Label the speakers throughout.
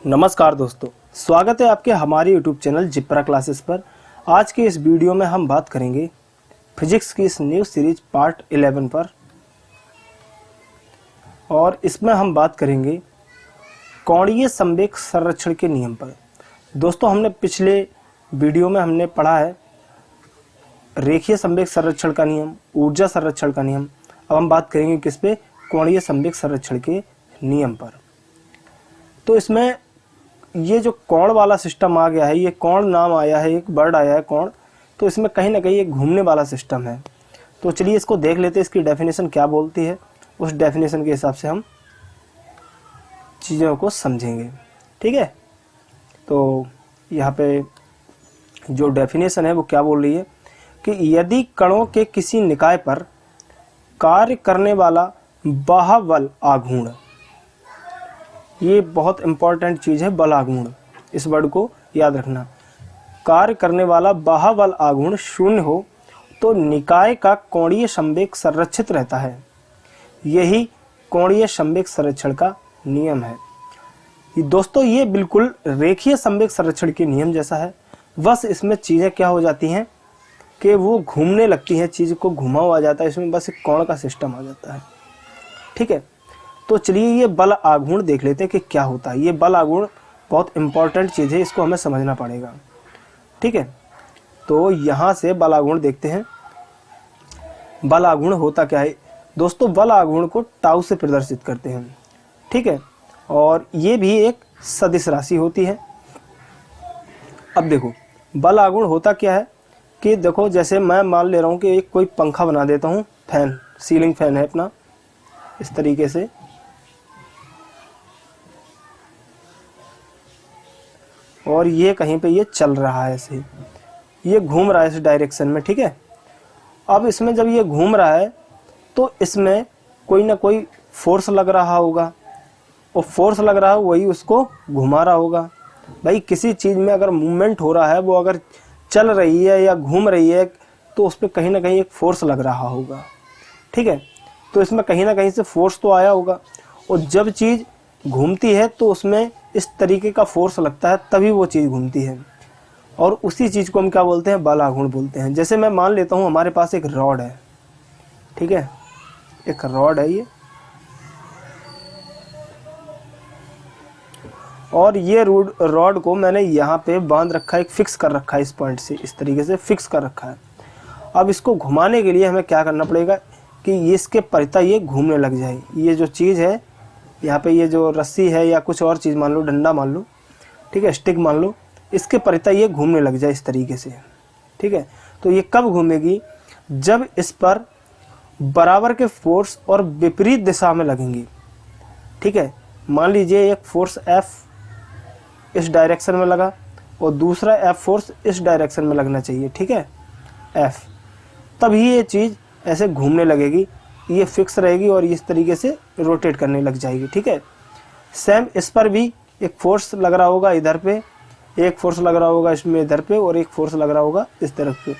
Speaker 1: नमस्कार दोस्तों, स्वागत है आपके हमारे यूट्यूब चैनल जिप्रा क्लासेस पर। आज के इस वीडियो में हम बात करेंगे फिजिक्स की इस न्यू सीरीज पार्ट 11 पर, और इसमें हम बात करेंगे कोणीय संवेग संरक्षण के नियम पर। दोस्तों, हमने पिछले वीडियो में हमने पढ़ा है रेखीय संवेग संरक्षण का नियम, ऊर्जा संरक्षण का नियम। अब हम बात करेंगे किस पे? कोणीय संवेग संरक्षण के नियम पर। तो इसमें ये जो कोण वाला सिस्टम आ गया है, ये कोण नाम आया है, एक वर्ड आया है कोण, तो इसमें कहीं ना कहीं एक घूमने वाला सिस्टम है। तो चलिए इसको देख लेते हैं, इसकी डेफिनेशन क्या बोलती है। उस डेफिनेशन के हिसाब से हम चीज़ों को समझेंगे, ठीक है। तो यहाँ पे जो डेफिनेशन है वो क्या बोल रही है कि यदि कणों के किसी निकाय पर कार्य करने वाला बाह्य आघूर्ण, ये बहुत इंपॉर्टेंट चीज है, बल आघूर्ण, इस वर्ड को याद रखना। कार्य करने वाला बाह्य बल आघूर्ण शून्य हो तो निकाय का कोणीय संवेग संरक्षित रहता है। यही कोणीय संवेग संरक्षण का नियम है। दोस्तों, ये बिल्कुल रेखीय संवेग संरक्षण के नियम जैसा है, बस इसमें चीजें क्या हो जाती हैं कि वो घूमने लगती हैं, चीज को घुमा हुआ जाता है, इसमें बस एक कोण का सिस्टम आ जाता है, ठीक है। तो चलिए ये बल आघूर्ण देख लेते हैं कि क्या होता है। ये बल आघूर्ण बहुत इंपॉर्टेंट चीज़ है, इसको हमें समझना पड़ेगा, ठीक है। तो यहाँ से बल आघूर्ण देखते हैं। बल आघूर्ण होता क्या है दोस्तों? बल आघूर्ण को टाउ से प्रदर्शित करते हैं, ठीक है, और ये भी एक सदिश राशि होती है। अब देखो बल आघूर्ण होता क्या है कि देखो, जैसे मैं मान ले रहा हूँ कि एक कोई पंखा बना देता हूँ, फैन, सीलिंग फैन है अपना, इस तरीके से, और ये कहीं पे ये चल रहा है, ऐसे ये घूम रहा है इस डायरेक्शन में, ठीक है। अब इसमें जब ये घूम रहा है तो इसमें कोई ना कोई फोर्स लग रहा होगा, और फोर्स लग रहा है वही उसको घुमा रहा होगा। भाई किसी चीज़ में अगर मूवमेंट हो रहा है, वो अगर चल रही है या घूम रही है, तो उस पर कहीं ना कहीं एक फोर्स लग रहा होगा, ठीक है। तो इसमें कहीं ना कहीं से फोर्स तो आया होगा, और जब चीज़ घूमती है तो उसमें इस तरीके का फोर्स लगता है, तभी वो चीज़ घूमती है, और उसी चीज़ को हम क्या बोलते हैं? बल आघूर्ण बोलते हैं। जैसे मैं मान लेता हूँ हमारे पास एक रॉड है, ठीक है, एक रॉड है ये, और ये रॉड को मैंने यहाँ पे बांध रखा है, एक फिक्स कर रखा है, इस पॉइंट से इस तरीके से फिक्स कर रखा है। अब इसको घुमाने के लिए हमें क्या करना पड़ेगा कि इसके परिता ये घूमने लग जाए। ये जो चीज़ है यहाँ पे, ये जो रस्सी है या कुछ और चीज़ मान लो, डंडा मान लो, ठीक है, स्टिक मान लो, इसके परिता ये घूमने लग जाए इस तरीके से, ठीक है। तो ये कब घूमेगी? जब इस पर बराबर के फोर्स और विपरीत दिशा में लगेंगी, ठीक है। मान लीजिए एक फोर्स F इस डायरेक्शन में लगा और दूसरा F फोर्स इस डायरेक्शन में लगना चाहिए, ठीक है, F, तभी ये चीज़ ऐसे घूमने लगेगी, ये फिक्स रहेगी और इस तरीके से रोटेट करने लग जाएगी, ठीक है। सेम इस पर भी एक फोर्स लग रहा होगा इधर पे, एक फोर्स लग रहा होगा इसमें इधर पे, और एक फोर्स लग रहा होगा इस तरफ पे,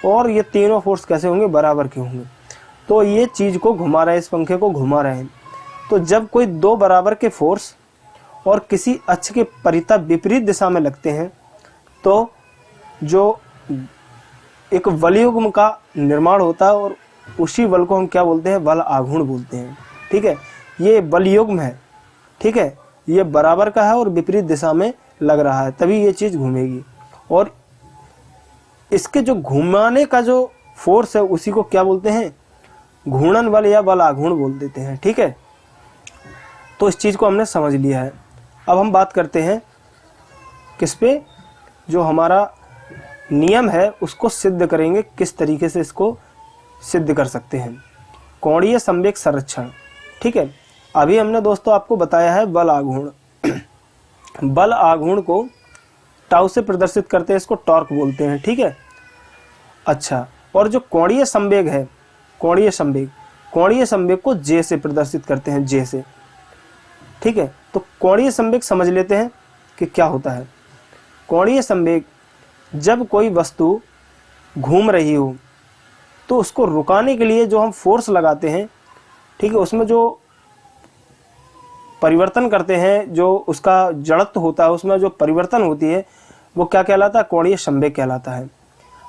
Speaker 1: और ये तीनों फोर्स कैसे होंगे? बराबर के होंगे। तो ये चीज़ को घुमा रहे हैं, इस पंखे को घुमा रहे हैं। तो जब कोई दो बराबर के फोर्स और किसी अक्ष के परिता विपरीत दिशा में लगते हैं, तो जो एक बलयुग्म का निर्माण होता है, और उसी बल को हम क्या बोलते हैं? बल आघूर्ण बोलते हैं, ठीक है। ये बलयुग्म है, ठीक है, ये बराबर का है और विपरीत दिशा में लग रहा है, तभी ये चीज़ घूमेगी। और इसके जो घुमाने का जो फोर्स है उसी को क्या बोलते हैं? घूर्णन बल या बल आघूर्ण बोल देते हैं, ठीक है। तो इस चीज़ को हमने समझ लिया है। अब हम बात करते हैं किस पे? जो हमारा नियम है उसको सिद्ध करेंगे, किस तरीके से इसको सिद्ध कर सकते हैं। कोणीय संवेग संरक्षण, ठीक है। अभी हमने दोस्तों आपको बताया है बल आघूर्ण। बल आघूर्ण को टाउ से प्रदर्शित करते हैं, इसको टॉर्क बोलते हैं, ठीक है। अच्छा, और जो कोणीय संवेग है, कोणीय संवेग को जे से प्रदर्शित करते हैं, जे से, ठीक है। तो कोणीय संवेग समझ लेते हैं कि क्या होता है। कोणीय संवेग, जब कोई वस्तु घूम रही हो तो उसको रुकाने के लिए जो हम फोर्स लगाते हैं, ठीक है, उसमें जो परिवर्तन करते हैं, जो उसका जड़त्व होता है उसमें जो परिवर्तन होती है वो क्या कहलाता है, कोणीय संवेग कहलाता है।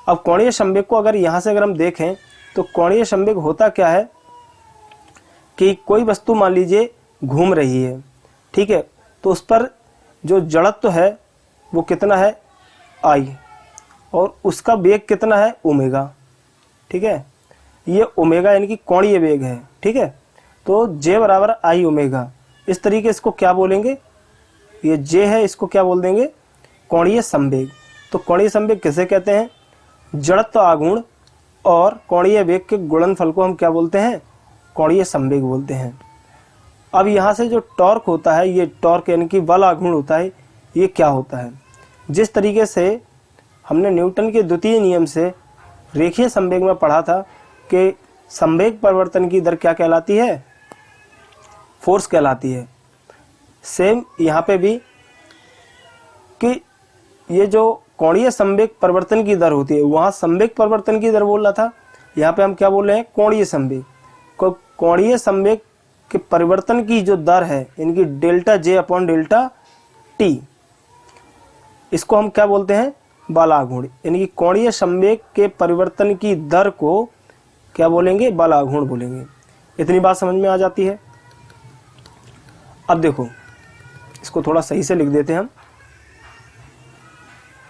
Speaker 1: अब कोणीय संवेग को अगर यहाँ से अगर हम देखें तो कोणीय संवेग होता क्या है कि कोई वस्तु मान लीजिए घूम रही है, ठीक है, तो उस पर जो जड़त्व है वो कितना है, I, और उसका वेग कितना है, ओमेगा, ठीक है, ये ओमेगा यानी कि कोणीय वेग है, ठीक है। तो J बराबर I ओमेगा, इस तरीके इसको क्या बोलेंगे, ये J है, इसको क्या बोल देंगे, कोणीय संवेग। तो कोणीय संवेग किसे कहते हैं, जड़त्व आघूर्ण और कोणीय वेग के गुणनफल को हम क्या बोलते हैं, कोणीय संवेग बोलते हैं। अब यहाँ से जो टॉर्क होता है, ये टॉर्क यानी कि बल आघूर्ण होता है, ये क्या होता है, जिस तरीके से हमने न्यूटन के द्वितीय नियम से रेखीय संवेग में पढ़ा था कि संवेग परिवर्तन की दर क्या कहलाती है, फोर्स कहलाती है। सेम यहाँ पे भी कि ये जो कोणीय संवेग परिवर्तन की दर होती है, वहाँ संवेग परिवर्तन की दर बोल रहा था, यहाँ पे हम क्या बोल रहे हैं, कोणीय संवेग। कोणीय संवेग के परिवर्तन की जो दर है यानी कि delta J upon delta T, इसको हम क्या बोलते हैं, बल आघूर्ण। यानी कि कोणीय संवेग के परिवर्तन की दर को क्या बोलेंगे, बल आघूर्ण बोलेंगे। इतनी बात समझ में आ जाती है। अब देखो इसको थोड़ा सही से लिख देते हैं हम,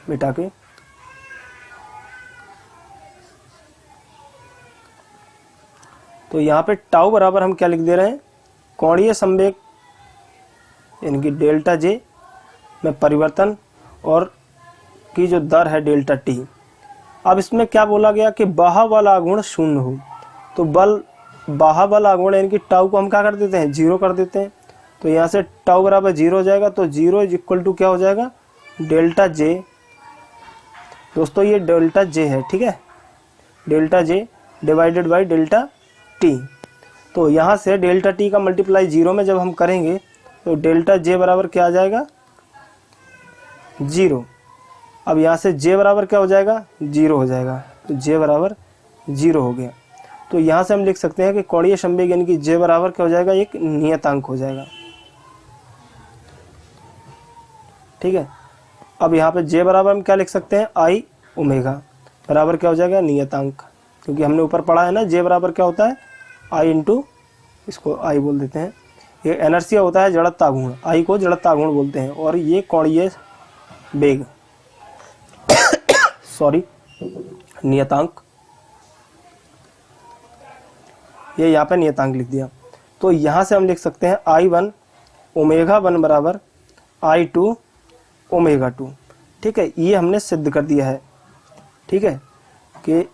Speaker 1: मिटा के। तो यहाँ पे टाउ बराबर हम क्या लिख दे रहे हैं, कोणीय संवेग यानी कि डेल्टा J में परिवर्तन और की जो दर है डेल्टा T। अब इसमें क्या बोला गया कि बाह्य बल आघूर्ण शून्य हो, तो बाह्य बल आघूर्ण यानी कि टाउ को हम क्या कर देते हैं, 0 कर देते हैं। तो यहाँ से टाउ बराबर 0 हो जाएगा, तो 0 इज इक्वल टू क्या हो जाएगा, डेल्टा J। दोस्तों ये डेल्टा J है, ठीक है, delta J divided by delta T। तो यहाँ से डेल्टा T का मल्टीप्लाई 0 में जब हम करेंगे तो डेल्टा J बराबर क्या आ जाएगा, 0। अब यहाँ से J बराबर क्या हो जाएगा, 0 हो जाएगा, तो J बराबर 0 हो गया। तो यहाँ से हम लिख सकते हैं कि कोणीय संवेग यानी कि J बराबर क्या हो जाएगा, एक नियतांक हो जाएगा, ठीक है। अब यहाँ पे J बराबर हम क्या लिख सकते हैं, I ओमेगा बराबर क्या हो जाएगा, नियतांक, क्योंकि हमने ऊपर पढ़ा है ना J बराबर क्या होता है, I इंटू, इसको I बोल देते हैं, ये इनर्शिया होता है जड़त्व आघूर्ण, I को जड़त्व आघूर्ण बोलते हैं, और ये कोणीय वेग सॉरी नियतांक, ये यहाँ पे नियतांक लिख दिया। तो यहाँ से हम लिख सकते हैं I1 ओमेगा 1 बराबर I2 ओमेगा 2, ठीक है, ये हमने सिद्ध कर दिया है, ठीक है। कि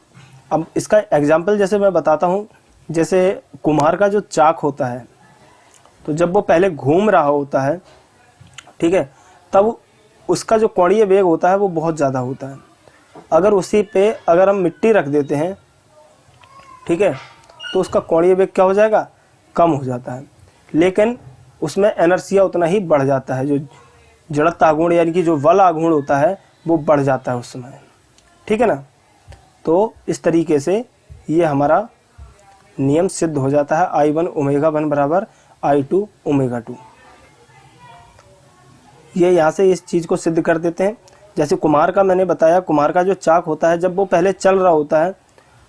Speaker 1: अब इसका एग्जाम्पल जैसे मैं बताता हूँ, जैसे कुम्हार का जो चाक होता है, तो जब वो पहले घूम रहा होता है, ठीक है, तब उसका जो कोणीय वेग होता है वो बहुत ज़्यादा होता है। अगर उसी पे अगर हम मिट्टी रख देते हैं, ठीक है, तो उसका कोणीय वेग क्या हो जाएगा, कम हो जाता है, लेकिन उसमें इनर्शिया उतना ही बढ़ जाता है, जो जड़त्व आघूर्ण यानी कि जो बल आघूर्ण होता है वो बढ़ जाता है उस समय, ठीक है ना। तो इस तरीके से ये हमारा नियम सिद्ध हो जाता है, I1 ओमेगा 1 बराबर I2 ओमेगा 2। ये यहाँ से इस चीज़ को सिद्ध कर देते हैं। जैसे कुम्हार का मैंने बताया, कुम्हार का जो चाक होता है जब वो पहले चल रहा होता है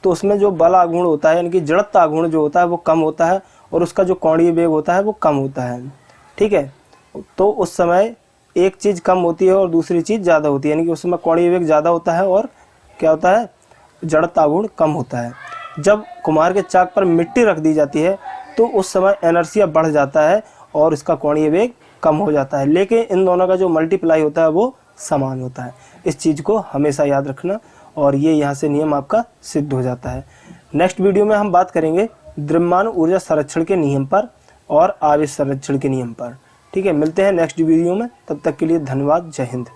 Speaker 1: तो उसमें जो बल आघूर्ण होता है यानी कि जड़त्व आघूर्ण जो होता है वो कम होता है, और उसका जो कोणीय वेग होता है वो कम होता है, ठीक है। तो उस समय एक चीज़ कम होती है और दूसरी चीज़ ज़्यादा होती है, यानी कि उस समय कोणीय वेग ज़्यादा होता है और क्या होता है, जड़त्व आघूर्ण कम होता है। जब कुम्हार के चाक पर मिट्टी रख दी जाती है तो उस समय इनर्शिया बढ़ जाता है और इसका कोणीय वेग कम हो जाता है, लेकिन इन दोनों का जो मल्टीप्लाई होता है वो समान होता है। इस चीज़ को हमेशा याद रखना, और ये यहाँ से नियम आपका सिद्ध हो जाता है। नेक्स्ट वीडियो में हम बात करेंगे द्रव्यमान ऊर्जा संरक्षण के नियम पर और आवेश संरक्षण के नियम पर, ठीक है। मिलते हैं नेक्स्ट वीडियो में, तब तक के लिए धन्यवाद, जय हिंद।